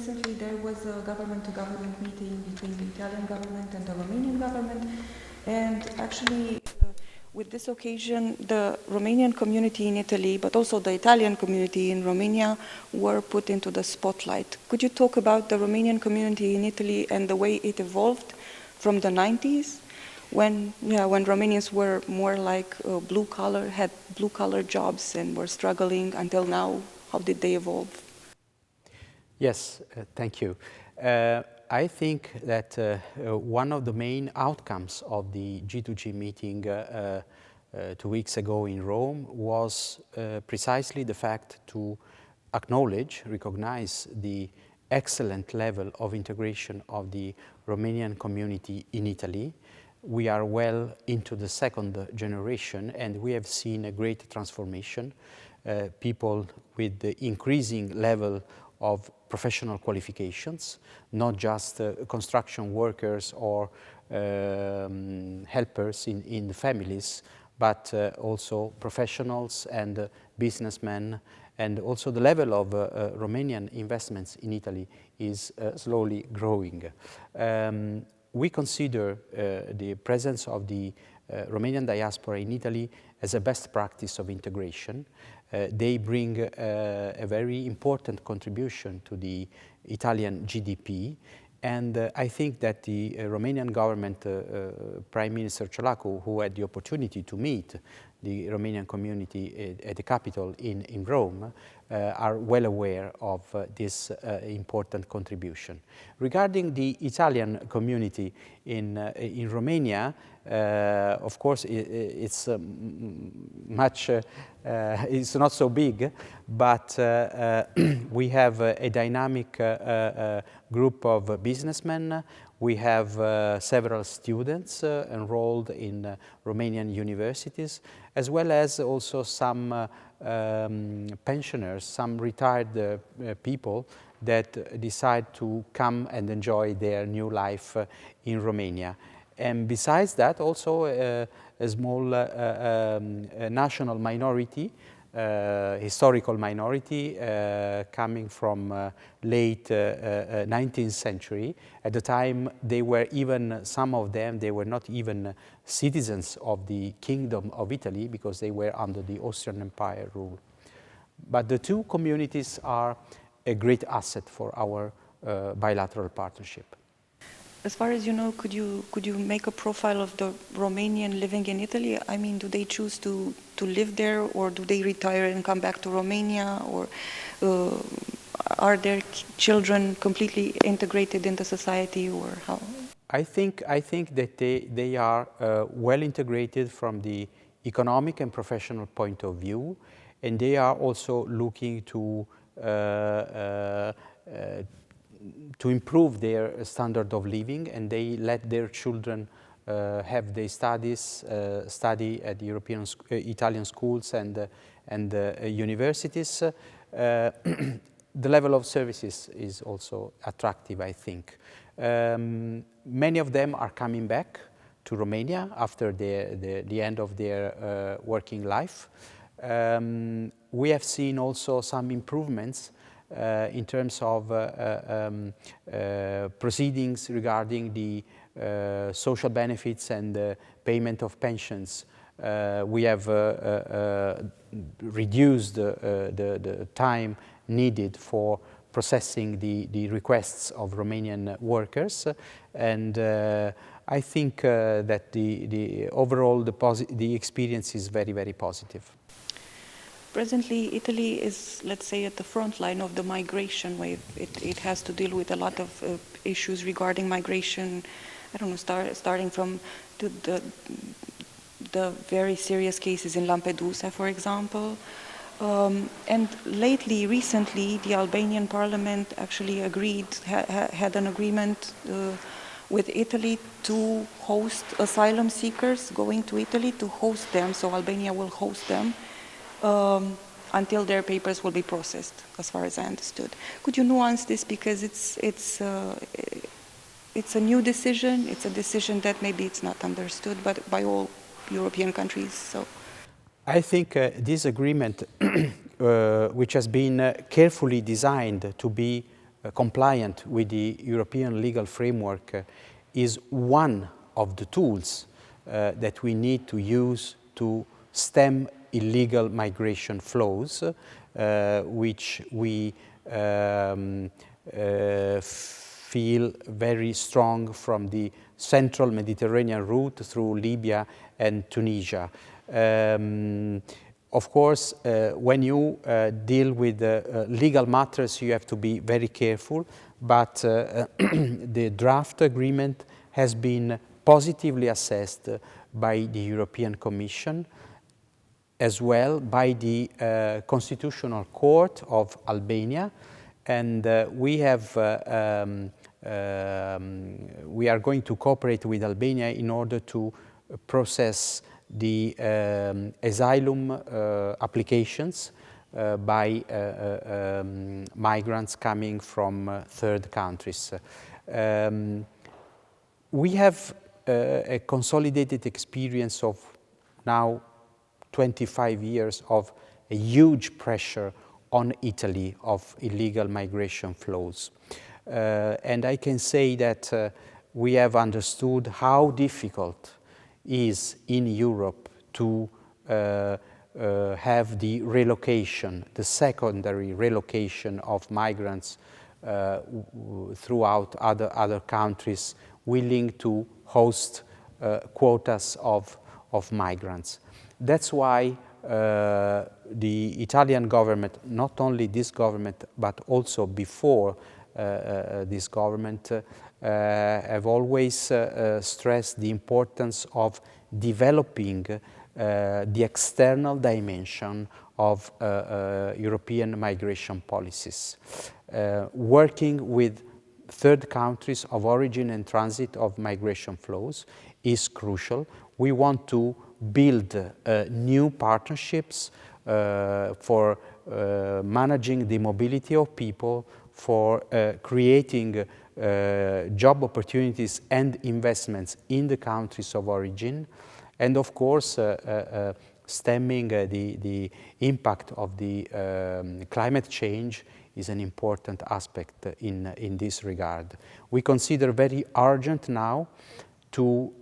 recently there was a government-to-government meeting between the Italian government and the Romanian government, and actually with this occasion the Romanian community in Italy, but also the Italian community in Romania, were put into the spotlight. Could you talk about the Romanian community in Italy and the way it evolved from the 90s? When Romanians were more like had blue-collar jobs and were struggling until now, how did they evolve? Yes, thank you. I think that one of the main outcomes of the G2G meeting 2 weeks ago in Rome was precisely the fact to recognize the excellent level of integration of the Romanian community in Italy. We are well into the second generation and we have seen a great transformation. People with the increasing level of professional qualifications, not just construction workers or helpers in the families, but also professionals and businessmen. And also the level of Romanian investments in Italy is slowly growing. We consider the presence of the Romanian diaspora in Italy as a best practice of integration. They bring a very important contribution to the Italian GDP, and I think that the Romanian government, Prime Minister Ciolacu, who had the opportunity to meet the Romanian community at the capital in Rome, are well aware of this important contribution. Regarding the Italian community in Romania, of course, it's it's not so big, but we have a dynamic group of businessmen. We have several students enrolled in Romanian universities, as well as also some pensioners, some retired people that decide to come and enjoy their new life in Romania. And besides that, also a small national minority, historical minority coming from late 19th century. At the time, they were even, some of them, they were not even citizens of the Kingdom of Italy because they were under the Austrian Empire rule. But the two communities are a great asset for our bilateral partnership. As far as you know, could you make a profile of the Romanian living in Italy? I mean, do they choose to live there, or do they retire and come back to Romania, or are their children completely integrated into society, or how? I think that they are well integrated from the economic and professional point of view, and they are also looking to improve their standard of living, and they let their children have their studies, study at European Italian schools and universities. The level of services is also attractive, I think. Many of them are coming back to Romania after the end of their working life. We have seen also some improvements in terms of proceedings regarding the social benefits and payment of pensions. We have reduced the time needed for processing the requests of Romanian workers, and I think that the overall the experience is very, very positive. Presently, Italy is, let's say, at the front line of the migration wave. It has to deal with a lot of issues regarding migration. I don't know, starting from the very serious cases in Lampedusa, for example. And recently, the Albanian parliament actually had an agreement with Italy to host asylum seekers going to Italy, to host them, so Albania will host them until their papers will be processed, as far as I understood. Could you nuance this, because it's a new decision, it's a decision that maybe it's not understood by all European countries, so. I think this agreement, which has been carefully designed to be compliant with the European legal framework is one of the tools that we need to use to stem illegal migration flows, which we feel very strong from the central Mediterranean route through Libya and Tunisia. Of course, when you deal with legal matters, you have to be very careful, but the draft agreement has been positively assessed by the European Commission, as well by the Constitutional Court of Albania, and we are going to cooperate with Albania in order to process the asylum applications by migrants coming from third countries. We have a consolidated experience of now 25 years of a huge pressure on Italy of illegal migration flows. And I can say that we have understood how difficult is in Europe to have the relocation, the secondary relocation of migrants throughout other countries willing to host quotas of migrants. That's why the Italian government, not only this government, but also before this government, have always stressed the importance of developing the external dimension of European migration policies, working with third countries of origin and transit of migration flows is crucial. We want to build new partnerships for managing the mobility of people, for creating job opportunities and investments in the countries of origin, and of course stemming the impact of the climate change is an important aspect in this regard. We consider very urgent now to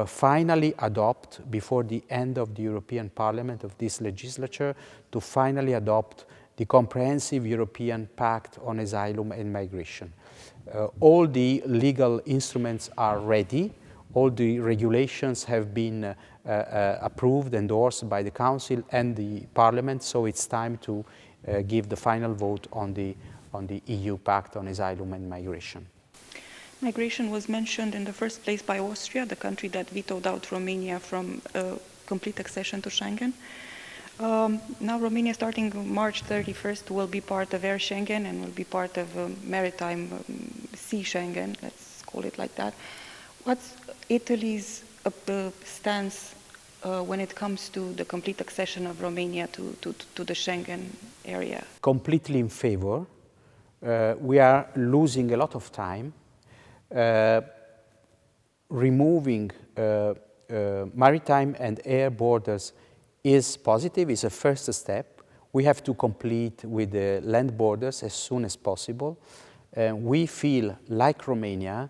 finally adopt, before the end of the European Parliament of this legislature, to finally adopt the comprehensive European Pact on Asylum and Migration. All the legal instruments are ready, all the regulations have been approved, endorsed by the Council and the Parliament, so it's time to give the final vote on the EU Pact on Asylum and Migration. Migration was mentioned in the first place by Austria, the country that vetoed out Romania from complete accession to Schengen. Now Romania, starting March 31st, will be part of Air Schengen and will be part of maritime sea Schengen, let's call it like that. What's Italy's stance when it comes to the complete accession of Romania to the Schengen area? Completely in favor. We are losing a lot of time. Removing maritime and air borders is positive, is a first step. We have to complete with the land borders as soon as possible. We feel, like Romania,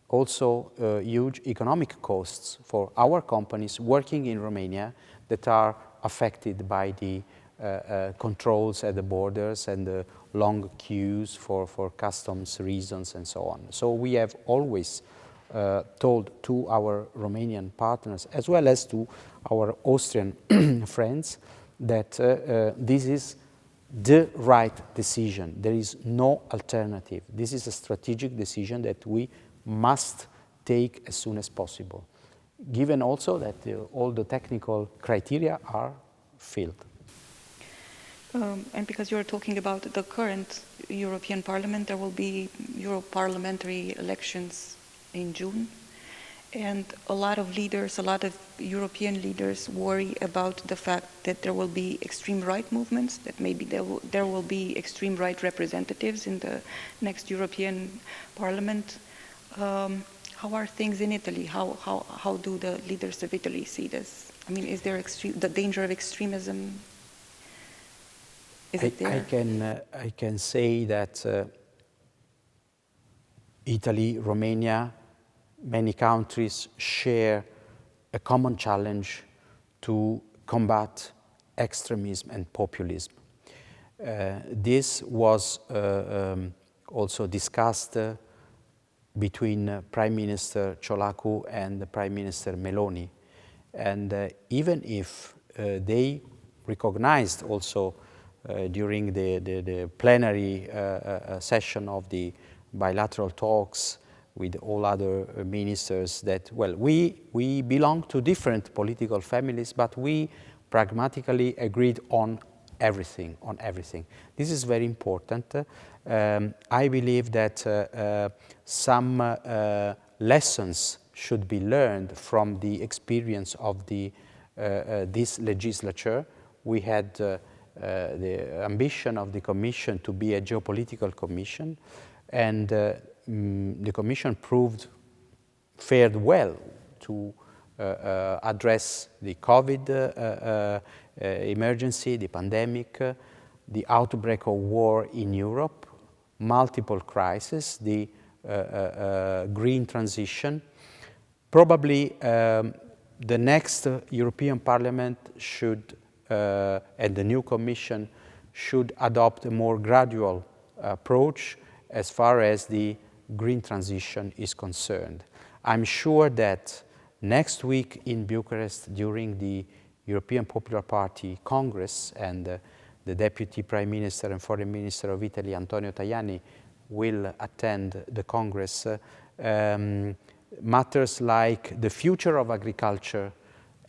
also huge economic costs for our companies working in Romania that are affected by the controls at the borders and the long queues for customs reasons and so on. So we have always told to our Romanian partners, as well as to our Austrian friends, that this is the right decision. There is no alternative. This is a strategic decision that we must take as soon as possible, given also that all the technical criteria are filled. And because you're talking about the current European Parliament, there will be Euro parliamentary elections in June. And a lot of leaders, a lot of European leaders worry about the fact that there will be extreme right movements, that maybe there will be extreme right representatives in the next European Parliament. How are things in Italy? How do the leaders of Italy see this? I mean, is there the danger of extremism? Is it there? I can say that Italy, Romania, many countries share a common challenge to combat extremism and populism. This was also discussed between Prime Minister Ciolacu and Prime Minister Meloni. And even if they recognized also during the plenary session of the bilateral talks with all other ministers that, well, we belong to different political families, but we pragmatically agreed on everything, This is very important. I believe that some lessons should be learned from the experience of this legislature. We had the ambition of the Commission to be a geopolitical commission, and the Commission fared well to address the COVID emergency, the pandemic, the outbreak of war in Europe, multiple crises, the green transition. Probably the next European Parliament should, and the new Commission, should adopt a more gradual approach as far as the green transition is concerned. I'm sure that next week in Bucharest, during the European Popular Party Congress, and the Deputy Prime Minister and Foreign Minister of Italy, Antonio Tajani, will attend the Congress. Matters like the future of agriculture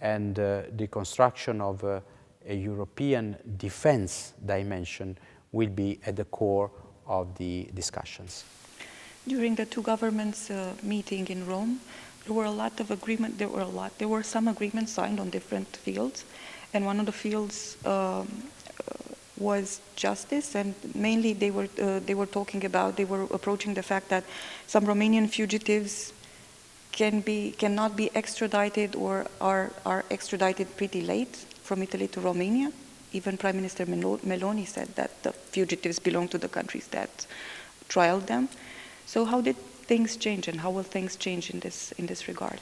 and the construction of a European defense dimension will be at the core of the discussions. During the two governments meeting in Rome, there were a lot of agreement. There were some agreements signed on different fields, and one of the fields was justice, and mainly they were talking about, they were approaching the fact that some Romanian fugitives cannot be extradited or are extradited pretty late from Italy to Romania. Even Prime Minister Meloni said that the fugitives belong to the countries that trialed them. So how did things change, and how will things change in this regard?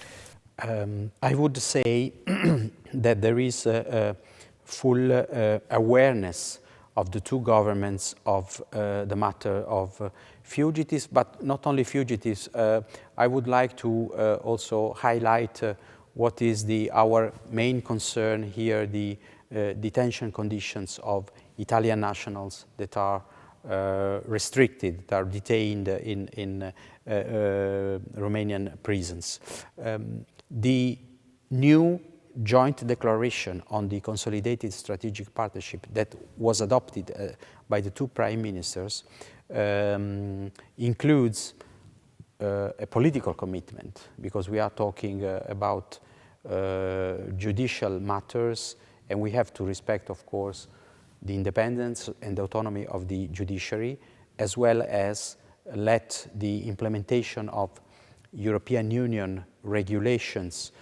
I would say that there is a full awareness of the two governments of the matter of fugitives, but not only fugitives. I would like to also highlight what is our main concern here, the detention conditions of Italian nationals that are restricted, that are detained in Romanian prisons. The new joint declaration on the consolidated strategic partnership that was adopted by the two prime ministers includes a political commitment, because we are talking about judicial matters, and we have to respect, of course, the independence and autonomy of the judiciary, as well as let the implementation of European Union regulations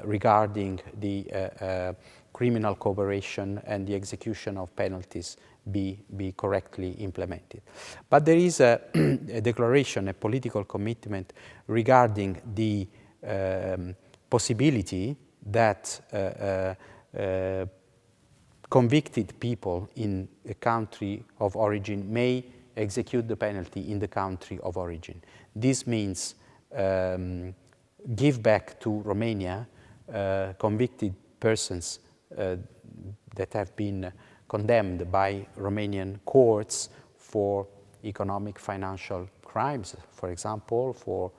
regarding the criminal cooperation and the execution of penalties be correctly implemented. But there is a declaration, a political commitment regarding the possibility that convicted people in a country of origin may execute the penalty in the country of origin. This means give back to Romania convicted persons that have been condemned by Romanian courts for economic financial crimes, for example, for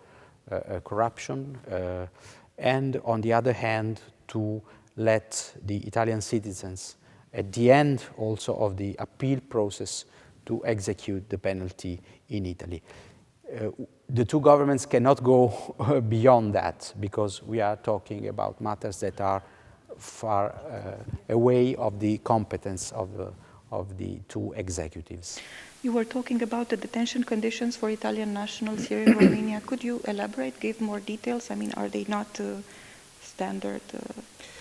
corruption, and on the other hand, to let the Italian citizens, at the end also of the appeal process, to execute the penalty in Italy. The two governments cannot go beyond that, because we are talking about matters that are far away of the competence of the two executives. You were talking about the detention conditions for Italian nationals here in Romania. Could you elaborate, give more details? I mean, are they not standard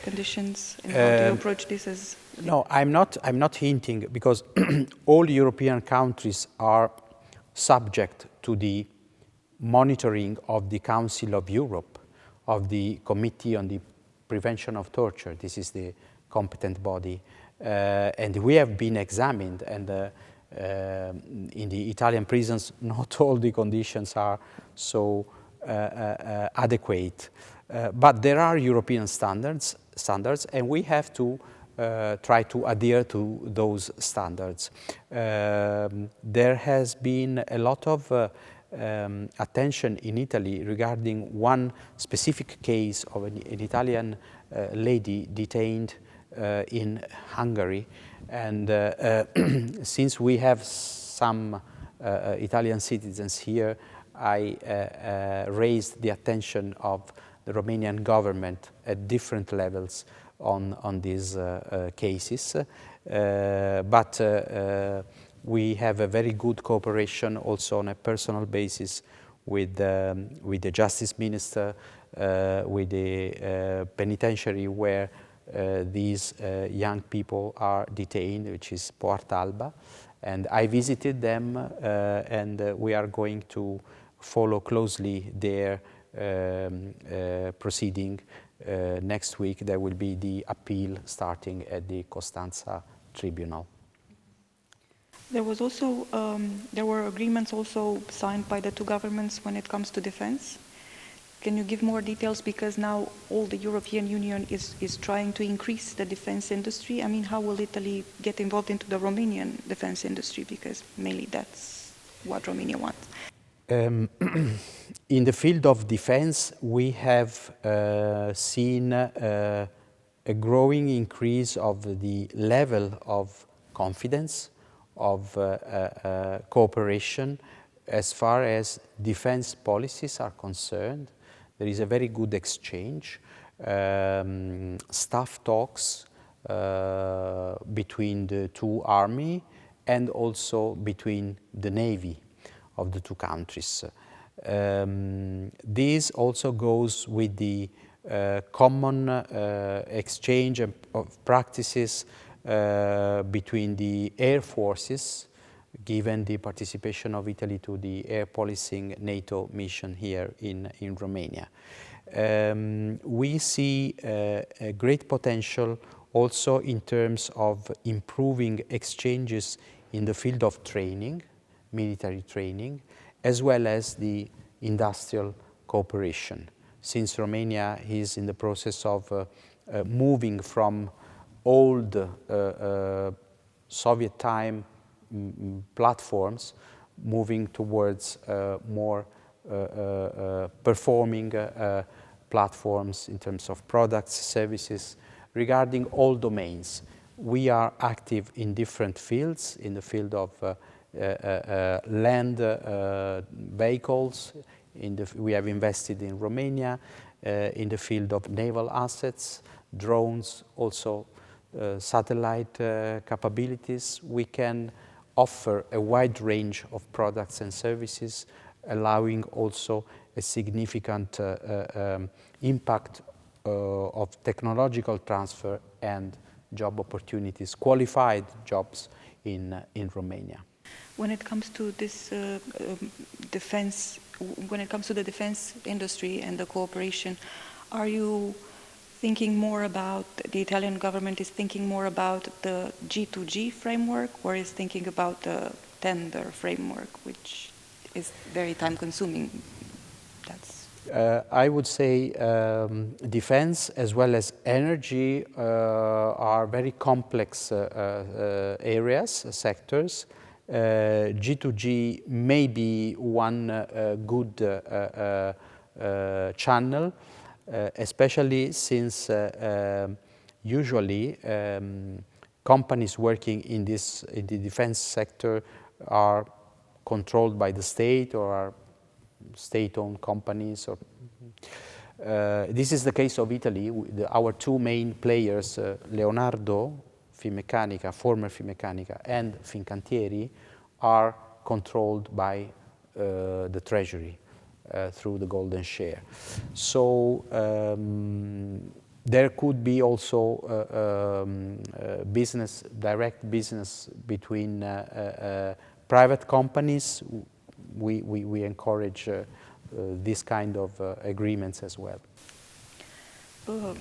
conditions, and how do you approach this as? No, I'm not hinting, because all European countries are subject to the monitoring of the Council of Europe, of the Committee on the Prevention of Torture. This is the competent body. And we have been examined, and in the Italian prisons, not all the conditions are so adequate. But there are European standards, and we have to try to adhere to those standards. There has been a lot of attention in Italy regarding one specific case of an Italian lady detained in Hungary, and since we have some Italian citizens here, I raised the attention of the Romanian government at different levels on these cases, but we have a very good cooperation also on a personal basis with the Justice Minister, with the penitentiary where these young people are detained, which is Port Alba, and I visited them, and we are going to follow closely their proceeding. Next week there will be the appeal starting at the Costanza Tribunal. There was also there were agreements also signed by the two governments when it comes to defense. Can you give more details, because now all the European Union is trying to increase the defense industry? I mean, how will Italy get involved into the Romanian defense industry, because mainly that's what Romania wants? In the field of defense, we have seen a growing increase of the level of confidence, of cooperation as far as defense policies are concerned. There is a very good exchange, staff talks between the two armies and also between the navy of the two countries. This also goes with the common exchange of practices between the air forces, given the participation of Italy to the air policing NATO mission here in Romania. We see a great potential also in terms of improving exchanges in the field of training, military training, as well as the industrial cooperation, since Romania is in the process of moving from old Soviet time platforms, moving towards more performing platforms in terms of products, services, regarding all domains. We are active in different fields, in the field of land vehicles, we have invested in Romania, in the field of naval assets, drones, also satellite capabilities. We can offer a wide range of products and services, allowing also a significant impact of technological transfer and job opportunities, qualified jobs in Romania. When it comes to this defense, when it comes to the defense industry and the cooperation, are you thinking more about, the Italian government is thinking more about the G2G framework, or is thinking about the tender framework, which is very time consuming? That's I would say defense as well as energy are very complex areas, sectors. G2G may be one good channel, especially since usually companies working in the defense sector are controlled by the state or are state-owned companies. Or, this is the case of Italy. Our two main players, Leonardo, Finmeccanica, former Finmeccanica, and Fincantieri, are controlled by the treasury through the golden share. So there could be also business, direct business between private companies we encourage this kind of agreements as well.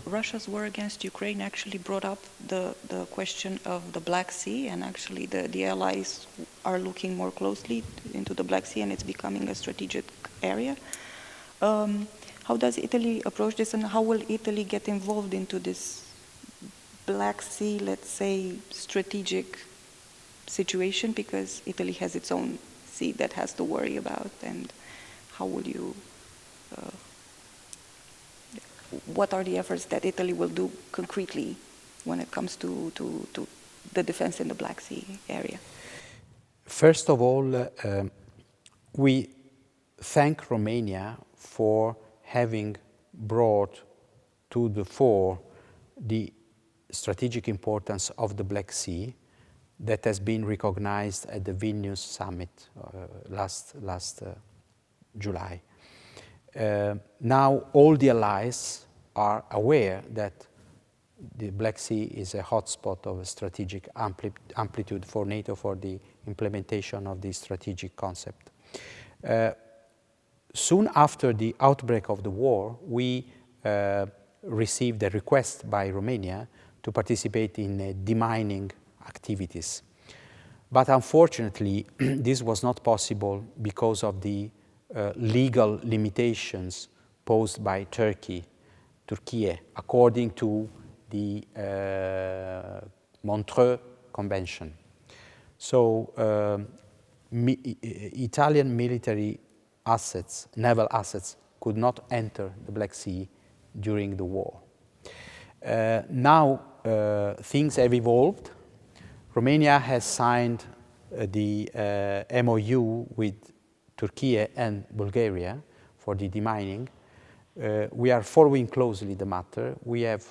Russia's war against Ukraine actually brought up the question of the Black Sea, and actually the allies are looking more closely into the Black Sea, and it's becoming a strategic area. How does Italy approach this, and how will Italy get involved into this Black Sea, let's say, strategic situation, because Italy has its own sea that has to worry about, and how will you what are the efforts that Italy will do concretely when it comes to the defense in the Black Sea area? First of all, we thank Romania for having brought to the fore the strategic importance of the Black Sea that has been recognized at the Vilnius summit last July. Now all the allies are aware that the Black Sea is a hotspot of a strategic amplitude for NATO for the implementation of this strategic concept. Soon after the outbreak of the war, we received a request by Romania to participate in demining activities. But unfortunately, this was not possible because of the legal limitations posed by Turkey, according to the Montreux Convention. So Italian military assets, naval assets, could not enter the Black Sea during the war. Now things have evolved. Romania has signed the MOU with Turkey and Bulgaria for the demining. We are following closely the matter. We have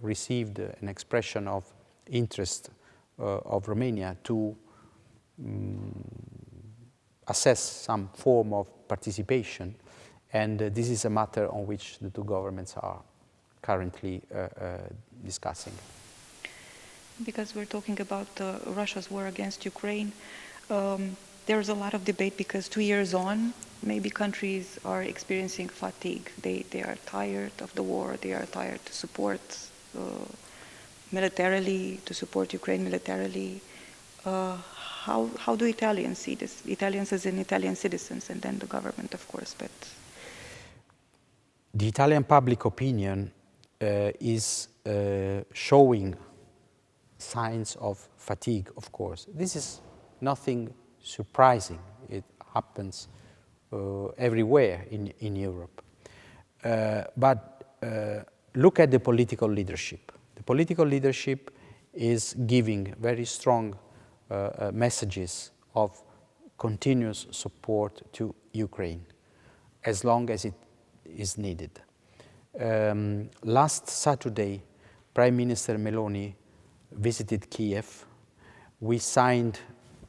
received an expression of interest of Romania to assess some form of participation, and this is a matter on which the two governments are currently discussing. Because we're talking about Russia's war against Ukraine, there's a lot of debate because 2 years on, maybe countries are experiencing fatigue. They are tired of the war, they are tired to support militarily, to support Ukraine militarily. How do Italians see this? Italians as in Italian citizens, and then the government, of course, but... The Italian public opinion is showing signs of fatigue, of course. This is nothing surprising. It happens everywhere in Europe. But look at the political leadership. The political leadership is giving very strong messages of continuous support to Ukraine as long as it is needed. Last Saturday, Prime Minister Meloni visited Kiev. We signed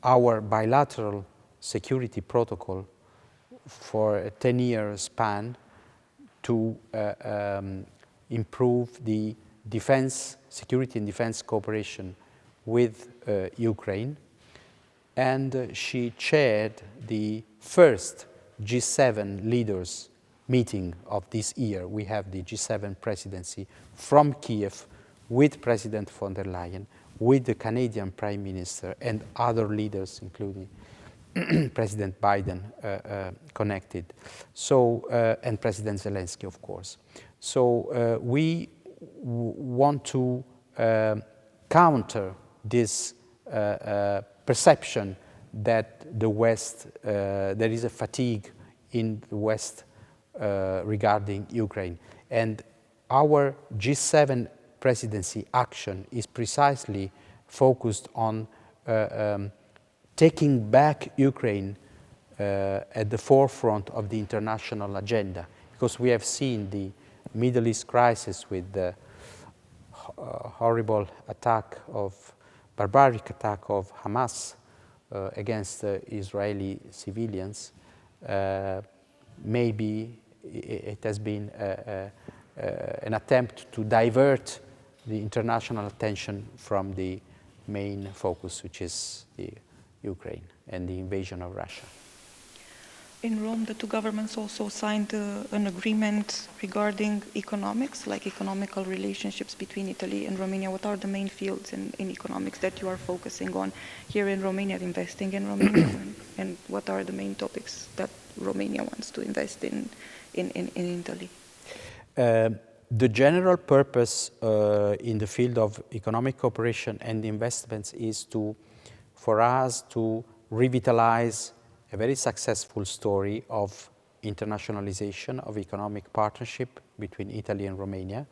our bilateral security protocol for a 10-year span to improve the security and defense cooperation with Ukraine. And she chaired the first G7 leaders meeting of this year. We have the G7 presidency from Kiev with President von der Leyen, with the Canadian Prime Minister and other leaders, including President Biden connected, so and President Zelensky, of course. So we want to counter this perception that the West, there is a fatigue in the West regarding Ukraine. And our G7 presidency action is precisely focused on taking back Ukraine at the forefront of the international agenda, because we have seen the Middle East crisis with the horrible barbaric attack of Hamas against Israeli civilians. Maybe it has been an attempt to divert the international attention from the main focus, which is the Ukraine and the invasion of Russia. In Rome, the two governments also signed an agreement regarding economics, like economical relationships between Italy and Romania. What are the main fields in economics that you are focusing on here in Romania, investing in Romania, and what are the main topics that Romania wants to invest in Italy? The general purpose in the field of economic cooperation and investments is for us to revitalize a very successful story of internationalization of economic partnership between Italy and Romania,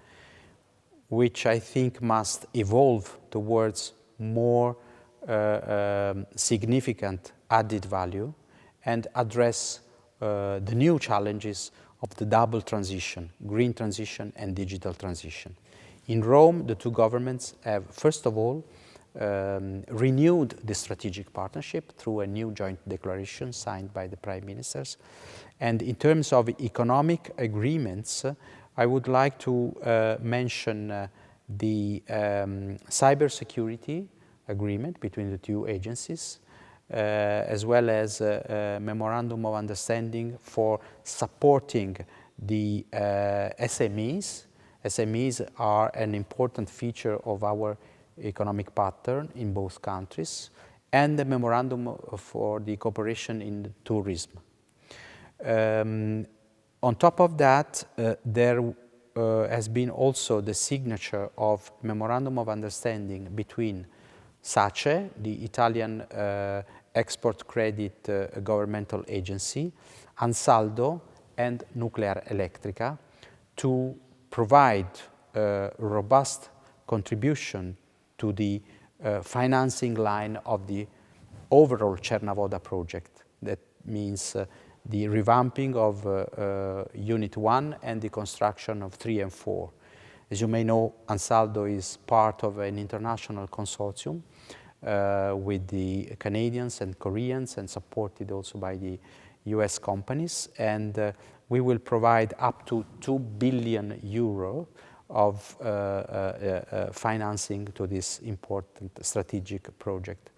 which I think must evolve towards more significant added value and address the new challenges of the double transition, green transition and digital transition. In Rome, the two governments have, first of all, renewed the strategic partnership through a new joint declaration signed by the prime ministers. And in terms of economic agreements, I would like to mention the cybersecurity agreement between the two agencies, as well as a memorandum of understanding for supporting the SMEs. SMEs are an important feature of our economic pattern in both countries, and the memorandum for the cooperation in tourism. On top of that, there has been also the signature of memorandum of understanding between SACE, the Italian export credit governmental agency, Ansaldo and Nuclear Electrica, to provide a robust contribution to the financing line of the overall Cernavoda project. That means the revamping of Unit 1 and the construction of 3 and 4. As you may know, Ansaldo is part of an international consortium with the Canadians and Koreans, and supported also by the US companies, and we will provide up to 2 billion euro of financing to this important strategic project.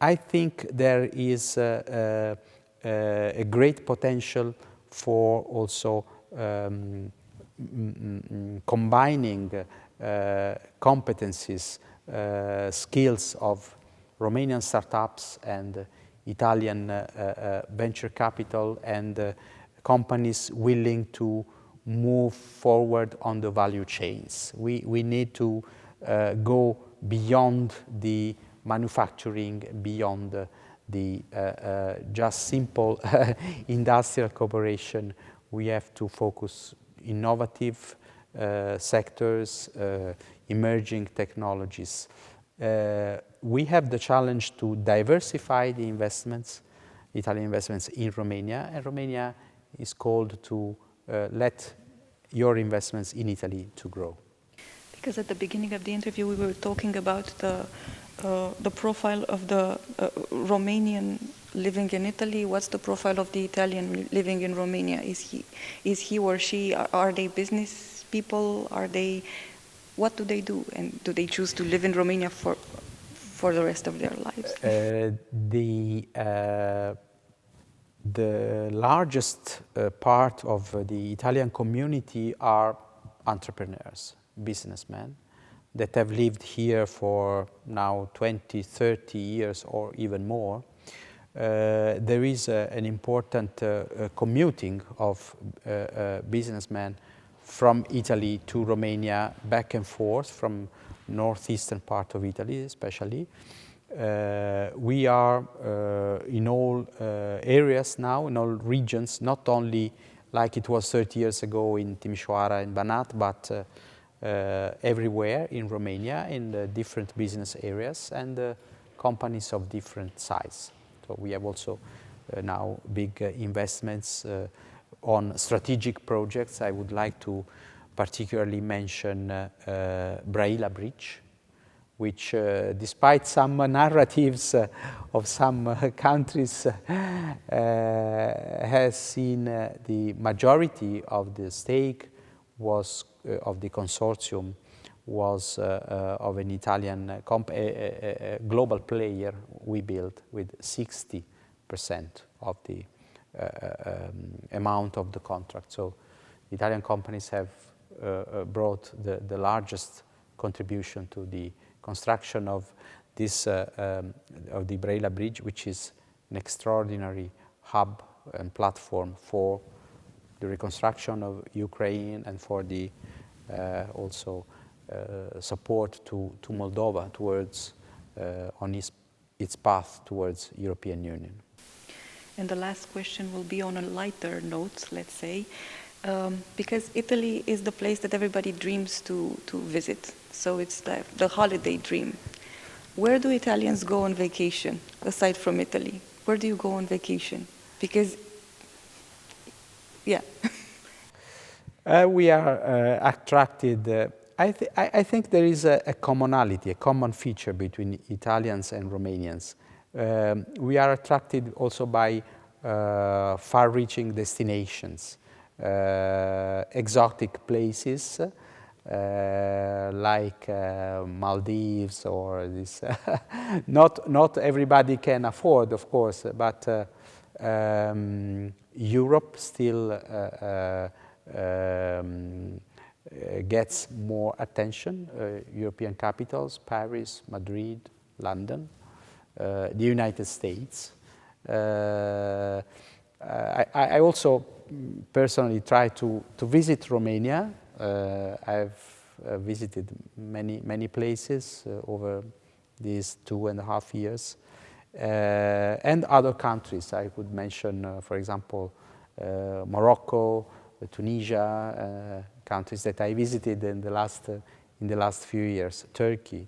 I think there is a great potential for also combining competencies, skills of Romanian startups and Italian venture capital and companies willing to move forward on the value chains. We need to go beyond the manufacturing, beyond the just simple industrial cooperation. We have to focus innovative sectors, emerging technologies. We have the challenge to diversify the investments, Italian investments in Romania, and Romania is called to let your investments in Italy to grow. Because at the beginning of the interview we were talking about the profile of the Romanian living in Italy. What's the profile of the Italian living in Romania? Is he or she, are they business people? What do they do? And do they choose to live in Romania for the rest of their lives? The largest part of the Italian community are entrepreneurs, businessmen, that have lived here for now 20, 30 years or even more. There is an important commuting of businessmen from Italy to Romania, back and forth from northeastern part of Italy especially. We are in all areas now, in all regions, not only like it was 30 years ago in Timișoara and Banat, but everywhere in Romania in different business areas and companies of different size. So we have also now big investments on strategic projects. I would like to particularly mention Brăila Bridge, which despite some narratives of some countries has seen the majority of the stake was of the consortium was of an Italian global player. We built with 60% of the amount of the contract. So Italian companies have brought the largest contribution to the construction of this of the Brela Bridge, which is an extraordinary hub and platform for the reconstruction of Ukraine and for the also support to Moldova towards on its path towards European Union. And the last question will be on a lighter note, let's say, because Italy is the place that everybody dreams to visit. So it's the holiday dream. Where do Italians go on vacation, aside from Italy? Where do you go on vacation? Because, yeah. We are attracted. I think there is a commonality, a common feature between Italians and Romanians. We are attracted also by far-reaching destinations, exotic places like Maldives or this. Not everybody can afford, of course, but Europe still gets more attention. European capitals, Paris, Madrid, London, the United States. I also personally try to visit Romania. I've visited many places over these 2.5 years, and other countries. I would mention, for example, Morocco, Tunisia, countries that I visited in the last few years, Turkey.